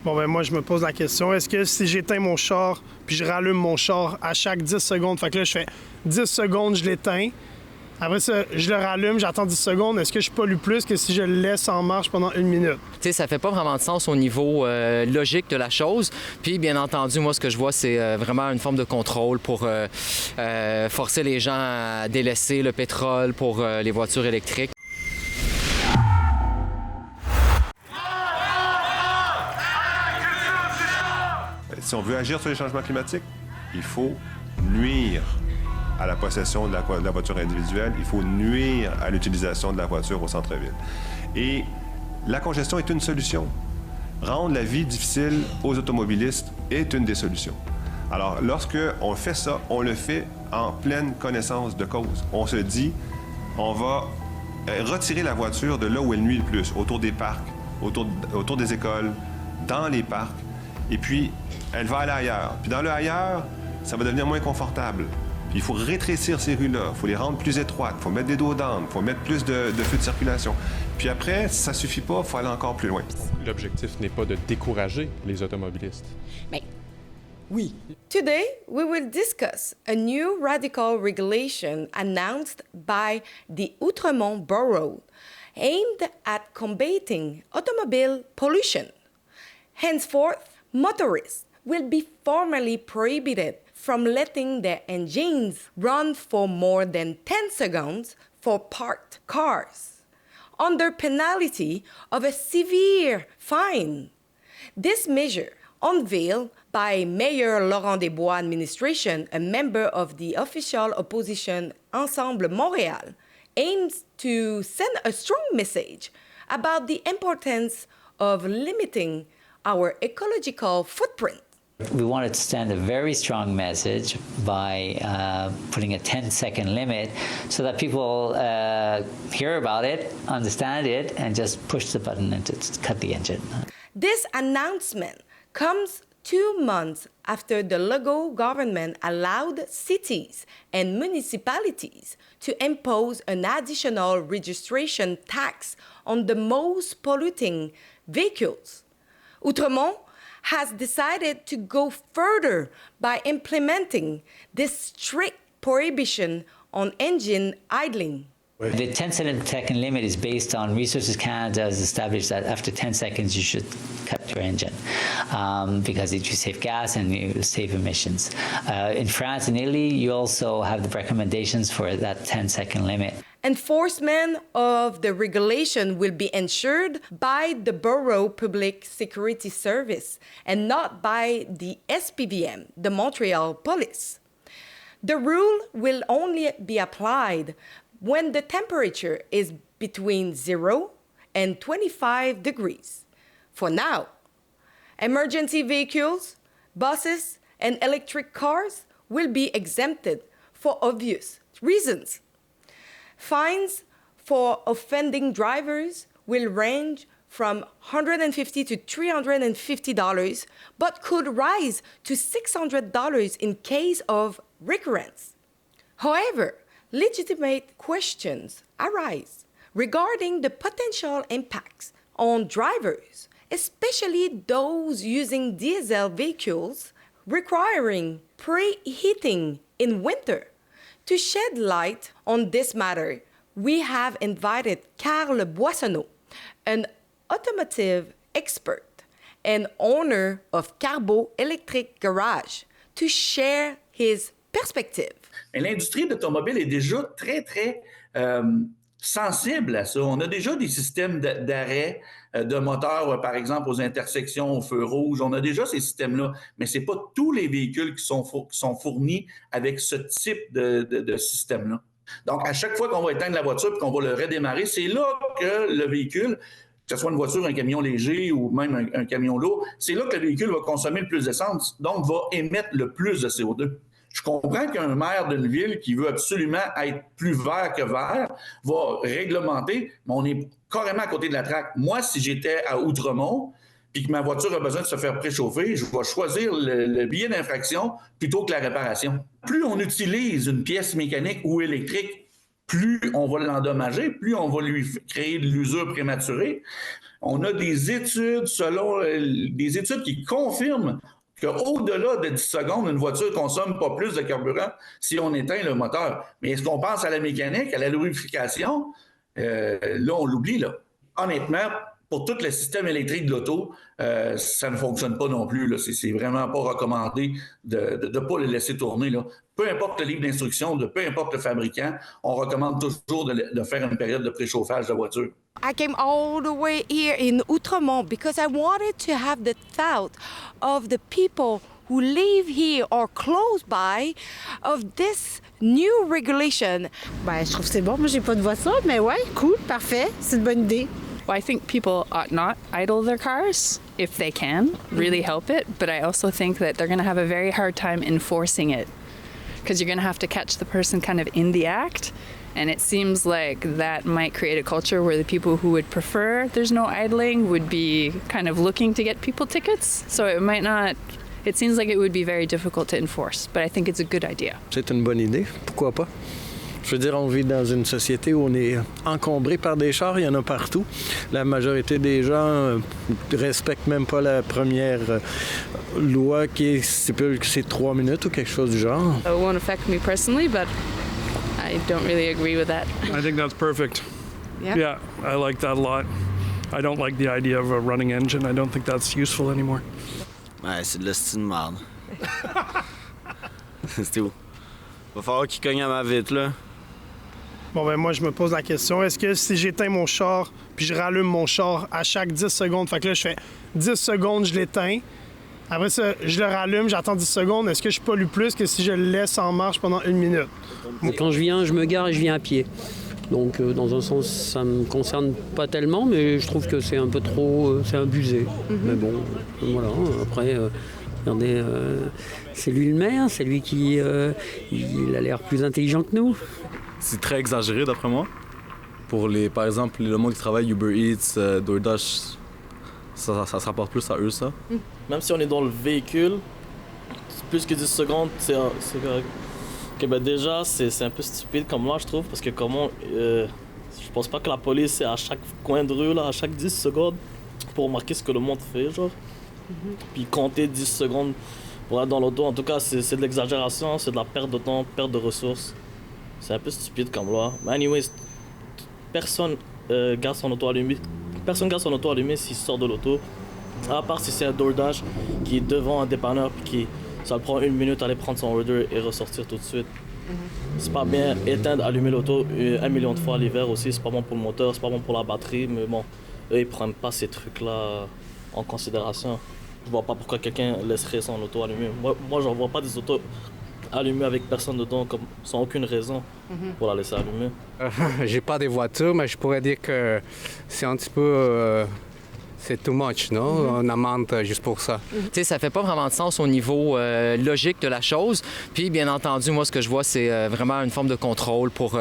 Bon, ben moi, je me pose la question, est-ce que si j'éteins mon char, puis je rallume mon char à chaque 10 secondes, fait que là, je fais 10 secondes, je l'éteins, après ça, je le rallume, j'attends 10 secondes, est-ce que je pollue plus que si je le laisse en marche pendant 1 minute? Tu sais, ça fait pas vraiment de sens au niveau logique de la chose. Puis, bien entendu, moi, ce que je vois, c'est vraiment une forme de contrôle pour forcer les gens à délaisser le pétrole pour les voitures électriques. Si on veut agir sur les changements climatiques, il faut nuire à la possession de la voiture individuelle, il faut nuire à l'utilisation de la voiture au centre-ville. Et la congestion est une solution. Rendre la vie difficile aux automobilistes est une des solutions. Alors, lorsqu'on fait ça, on le fait en pleine connaissance de cause. On se dit, on va retirer la voiture de là où elle nuit le plus, autour des parcs, autour des écoles, dans les parcs, et puis elle va aller ailleurs. Puis dans le ailleurs, ça va devenir moins confortable. Puis il faut rétrécir ces rues-là, il faut les rendre plus étroites, il faut mettre des dos d'âne, il faut mettre plus de feux de circulation. Puis après, si ça suffit pas, il faut aller encore plus loin. L'objectif n'est pas de décourager les automobilistes. Mais oui. Today, we will discuss a new radical regulation announced by the Outremont Borough aimed at combating automobile pollution. Henceforth, motorists will be formally prohibited from letting their engines run for more than 10 seconds for parked cars, under penalty of a severe fine. This measure, unveiled by Mayor Laurent Desbois administration, a member of the official opposition Ensemble Montréal, aims to send a strong message about the importance of limiting our ecological footprint. We wanted to send a very strong message by putting a 10-second limit so that people hear about it, understand it, and just push the button and cut the engine. This announcement comes 2 months after the Legault government allowed cities and municipalities to impose an additional registration tax on the most polluting vehicles. Outremont has decided to go further by implementing this strict prohibition on engine idling. The 10-second limit is based on Resources Canada has established that after 10 seconds you should cut your engine because you save gas and you save emissions. In France and Italy, you also have the recommendations for that 10-second limit. Enforcement of the regulation will be ensured by the Borough Public Security Service and not by the SPVM, the Montreal Police. The rule will only be applied when the temperature is between 0 and 25 degrees. For now, emergency vehicles, buses, and electric cars will be exempted for obvious reasons. Fines for offending drivers will range from $150 to $350, but could rise to $600 in case of recurrence. However, legitimate questions arise regarding the potential impacts on drivers, especially those using diesel vehicles requiring preheating in winter. To shed light on this matter, we have invited Carl Boissonneau, an automotive expert and owner of Carbo Electric Garage, to share his perspective. Mais l'industrie d'automobile est déjà très sensible à ça. On a déjà des systèmes d'arrêt de moteurs, par exemple, aux intersections, au feu rouge. On a déjà ces systèmes-là, mais ce n'est pas tous les véhicules qui sont fournis avec ce type de système-là. Donc, à chaque fois qu'on va éteindre la voiture et qu'on va le redémarrer, c'est là que le véhicule, que ce soit une voiture, un camion léger ou même un camion lourd, c'est là que le véhicule va consommer le plus d'essence, donc va émettre le plus de CO2. Je comprends qu'un maire d'une ville qui veut absolument être plus vert que vert va réglementer, mais on est carrément à côté de la traque. Moi, si j'étais à Outremont puis que ma voiture a besoin de se faire préchauffer, je vais choisir le billet d'infraction plutôt que la réparation. Plus on utilise une pièce mécanique ou électrique, plus on va l'endommager, plus on va lui créer de l'usure prématurée. On a des études des études qui confirment qu'au-delà de 10 secondes, une voiture ne consomme pas plus de carburant si on éteint le moteur. Mais est-ce qu'on pense à la mécanique, à la lubrification? Là, on l'oublie, là. Honnêtement, pour tout le système électrique de l'auto, ça ne fonctionne pas non plus, là. C'est vraiment pas recommandé de ne pas le laisser tourner, là. Peu importe le livre d'instruction, peu importe le fabricant, on recommande toujours de faire une période de préchauffage de voiture. I came all the way here in Outremont because I wanted to have the thought of the people who live here or close by of this new regulation. Ben, je trouve que c'est bon. Moi, j'ai pas de voiture, mais ouais, cool, parfait. C'est une bonne idée. Well, I think people ought not idle their cars if they can really help it, but I also think that they're going to have a very hard time enforcing it because you're going to have to catch the person kind of in the act. And it seems like that might create a culture where the people who would prefer there's no idling would be kind of looking to get people tickets. So it seems like it would be very difficult to enforce, but I think it's a good idea. C'est une bonne idée, pourquoi pas? Je veux dire, on vit dans une société où on est encombré par des chars, il y en a partout. La majorité des gens ne respectent même pas la première loi qui stipule que c'est 3 minutes ou quelque chose du genre. It won't affect me personally, but I don't really agree with that. I think that's perfect. Yeah? I like that a lot. I don't like the idea of a running engine. I don't think that's useful anymore. Ouais, c'est de la style de merde. C'est tout. Va falloir qu'il cogne à ma vitre, là. Bon, ben moi, je me pose la question, est-ce que si j'éteins mon char, puis je rallume mon char à chaque 10 secondes, fait que là, je fais 10 secondes, je l'éteins. Après ça, je le rallume, j'attends 10 secondes. Est-ce que je pollue plus que si je le laisse en marche pendant 1 minute? Quand je viens, je me gare et je viens à pied. Donc, dans un sens, ça me concerne pas tellement, mais je trouve que c'est un peu trop... c'est abusé. Mais bon, voilà. Après, regardez, c'est lui le maire, c'est lui qui... il a l'air plus intelligent que nous. C'est très exagéré, d'après moi. Pour, par exemple, le monde qui travaille Uber Eats, DoorDash, ça se rapporte plus à eux, ça. Même si on est dans le véhicule, plus que 10 secondes, c'est correct. Ok, ben déjà, c'est un peu stupide comme moi, je trouve, parce que je pense pas que la police est à chaque coin de rue, là, à chaque 10 secondes, pour remarquer ce que le monde fait, genre. Puis compter 10 secondes pour être dans l'auto, en tout cas, c'est de l'exagération, c'est de la perte de temps, perte de ressources. C'est un peu stupide comme loi. Mais anyways, personne garde son auto allumé. Personne garde son auto allumé s'il sort de l'auto. À part si c'est un DoorDash qui est devant un dépanneur puis ça le prend 1 minute aller prendre son order et ressortir tout de suite. C'est pas bien éteindre, allumer l'auto 1 million de fois l'hiver aussi. C'est pas bon pour le moteur, c'est pas bon pour la batterie. Mais bon, eux ils prennent pas ces trucs-là en considération. Je vois pas pourquoi quelqu'un laisserait son auto allumé. Moi j'en vois pas des autos allumées avec personne dedans comme sans aucune raison pour la laisser allumer. J'ai pas de voiture, mais je pourrais dire que c'est un petit peu... c'est too much, non? On amende juste pour ça. Tu sais, ça fait pas vraiment de sens au niveau logique de la chose. Puis, bien entendu, moi, ce que je vois, c'est vraiment une forme de contrôle pour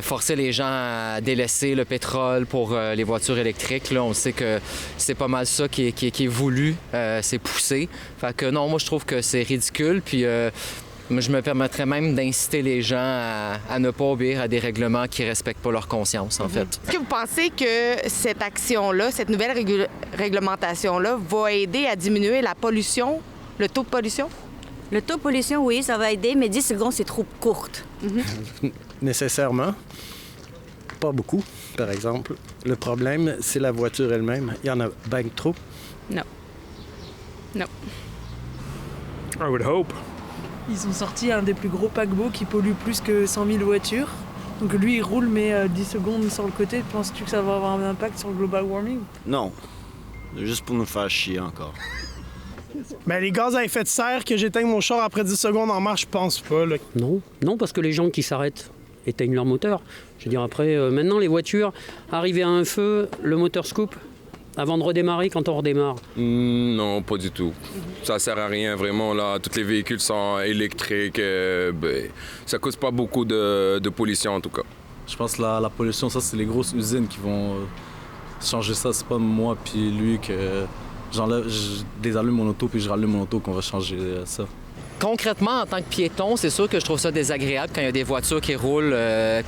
forcer les gens à délaisser le pétrole pour les voitures électriques. Là, on sait que c'est pas mal ça qui est voulu, c'est poussé. Fait que non, moi, je trouve que c'est ridicule. Puis, je me permettrais même d'inciter les gens à ne pas obéir à des règlements qui ne respectent pas leur conscience, en fait. Est-ce que vous pensez que cette action-là, cette nouvelle réglementation-là, va aider à diminuer la pollution, le taux de pollution? Le taux de pollution, oui, ça va aider, mais 10 secondes, c'est trop courte. Nécessairement. Pas beaucoup, par exemple. Le problème, c'est la voiture elle-même. Il y en a bien trop. Non. Non. I would hope. Ils ont sorti un des plus gros paquebots qui pollue plus que 100 000 voitures. Donc lui, il roule, mais 10 secondes sur le côté. Penses-tu que ça va avoir un impact sur le global warming? Non. Juste pour nous faire chier encore. Ben, les gaz à effet de serre que j'éteigne mon char après 10 secondes en marche, je pense pas. Là. Non, parce que les gens qui s'arrêtent éteignent leur moteur. Je veux dire, après, maintenant, les voitures, arrivées à un feu, le moteur se coupe avant de redémarrer quand on redémarre. Non, pas du tout. Ça sert à rien, vraiment. Là, tous les véhicules sont électriques. Ça cause pas beaucoup de pollution, en tout cas. Je pense que la pollution, ça, c'est les grosses usines qui vont changer ça. C'est pas moi puis lui que je désallume mon auto puis je rallume mon auto qu'on va changer ça. concrètement, en tant que piéton, c'est sûr que je trouve ça désagréable quand il y a des voitures qui roulent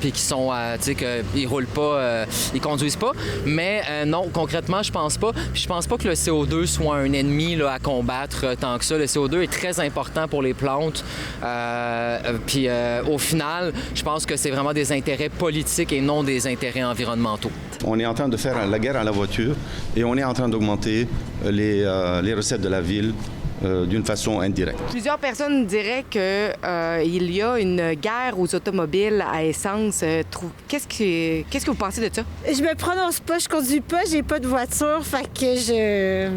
puis qui sont, tu sais, qu'ils roulent pas, ils conduisent pas. Mais non, concrètement, je pense pas. Puis je pense pas que le CO2 soit un ennemi là, à combattre tant que ça. Le CO2 est très important pour les plantes. Puis au final, je pense que c'est vraiment des intérêts politiques et non des intérêts environnementaux. On est en train de faire la guerre à la voiture et on est en train d'augmenter les recettes de la ville d'une façon indirecte. Plusieurs personnes diraient qu'il y a une guerre aux automobiles à essence. Qu'est-ce que vous pensez de ça? Je me prononce pas, je conduis pas, j'ai pas de voiture, fait que j'ai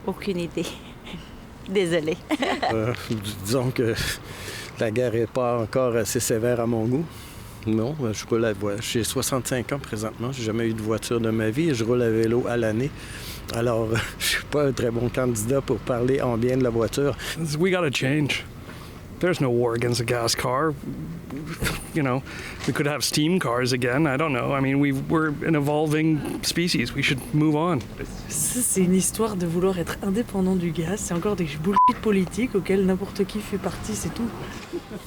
aucune idée. Désolée. Disons que la guerre n'est pas encore assez sévère à mon goût. Non, je roule à voiture. J'ai 65 ans présentement, j'ai jamais eu de voiture de ma vie et je roule à vélo à l'année. Alors, je suis pas un très bon candidat pour parler en bien de la voiture. We gotta change. There's no war against a gas car. You know, we could have steam cars again. I don't know. I mean, we're an evolving species. We should move on. Ça, c'est une histoire de vouloir être indépendant du gaz. C'est encore des bullshit politiques auxquels n'importe qui fait partie, c'est tout.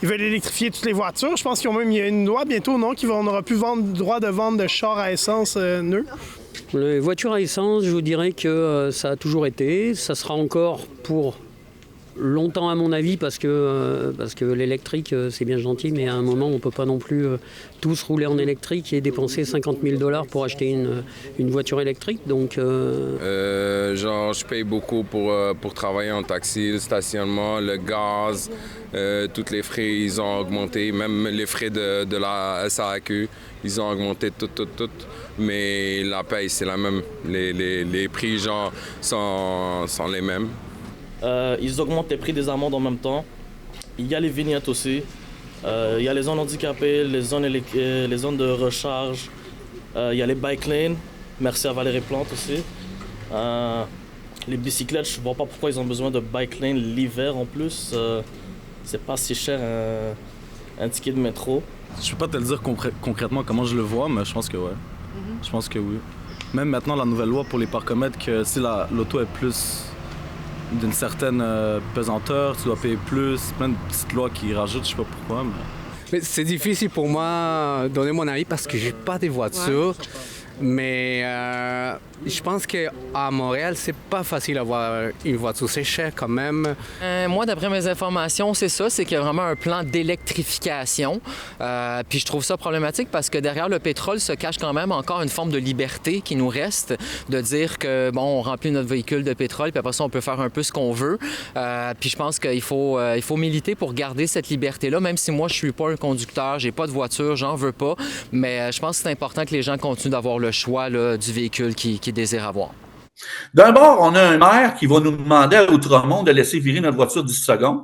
Ils veulent électrifier toutes les voitures. Je pense qu'il y a une loi bientôt, non, qu'on n'aura plus le droit de vendre de chars à essence neufs. Les voitures à essence, je vous dirais que ça a toujours été. Ça sera encore pour longtemps à mon avis parce que l'électrique, c'est bien gentil, mais à un moment, on ne peut pas non plus tous rouler en électrique et dépenser $50 000 pour acheter une voiture électrique. Donc, je paye beaucoup pour travailler en taxi, le stationnement, le gaz, tous les frais, ils ont augmenté, même les frais de la SAQ, ils ont augmenté tout. Mais la paye, c'est la même. Les prix, sont les mêmes. Ils augmentent les prix des amendes en même temps. Il y a les vignettes aussi. Il y a les zones handicapées, les zones de recharge. Il y a les bike lanes. Merci à Valérie Plante aussi. Les bicyclettes, je ne vois pas pourquoi ils ont besoin de bike lane l'hiver en plus. C'est pas si cher un ticket de métro. Je peux pas te le dire concrètement comment je le vois, mais je pense que ouais. Je pense que oui. Même maintenant, la nouvelle loi pour les parcomètres, que si l'auto est plus d'une certaine pesanteur, tu dois payer plus. Plein de petites lois qui rajoutent, je sais pas pourquoi. Mais c'est difficile pour moi de donner mon avis parce que j'ai pas de voiture. Ouais. Mais je pense qu'à Montréal, c'est pas facile d'avoir une voiture. C'est cher quand même. Moi, d'après mes informations, c'est ça. C'est qu'il y a vraiment un plan d'électrification. Puis je trouve ça problématique parce que derrière le pétrole se cache quand même encore une forme de liberté qui nous reste. De dire que, bon, on remplit notre véhicule de pétrole, puis après ça, on peut faire un peu ce qu'on veut. Puis je pense qu'il faut militer pour garder cette liberté-là, même si moi, je suis pas un conducteur, j'ai pas de voiture, j'en veux pas. Mais je pense que c'est important que les gens continuent d'avoir le choix là, du véhicule qu'ils désirent avoir. D'un bord, on a un maire qui va nous demander à Outremont de laisser virer notre voiture 10 secondes.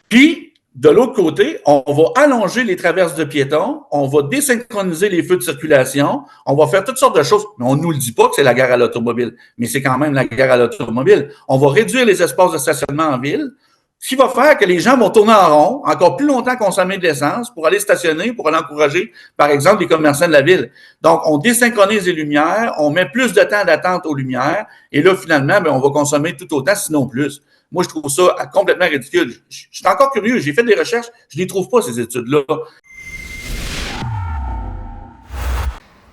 Puis, de l'autre côté, on va allonger les traverses de piétons, on va désynchroniser les feux de circulation, on va faire toutes sortes de choses. Mais on ne nous le dit pas que c'est la guerre à l'automobile, mais c'est quand même la guerre à l'automobile. On va réduire les espaces de stationnement en ville, ce qui va faire que les gens vont tourner en rond, encore plus longtemps consommer de l'essence pour aller stationner, pour aller encourager, par exemple, les commerçants de la ville. Donc, on désynchronise les lumières, on met plus de temps d'attente aux lumières, et là, finalement, on va consommer tout autant, sinon plus. Moi, je trouve ça complètement ridicule. Je suis encore curieux, j'ai fait des recherches, je ne les trouve pas, ces études-là.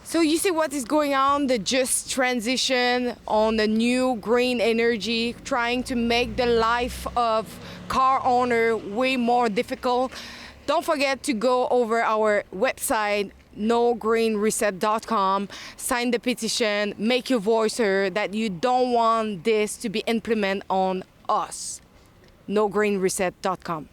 So you see what is going on, the just transition on the new green energy, trying to make the life of car owner way more difficult. Don't forget to go over our website, nogreenreset.com, sign the petition, make your voice heard that you don't want this to be implemented on us. nogreenreset.com.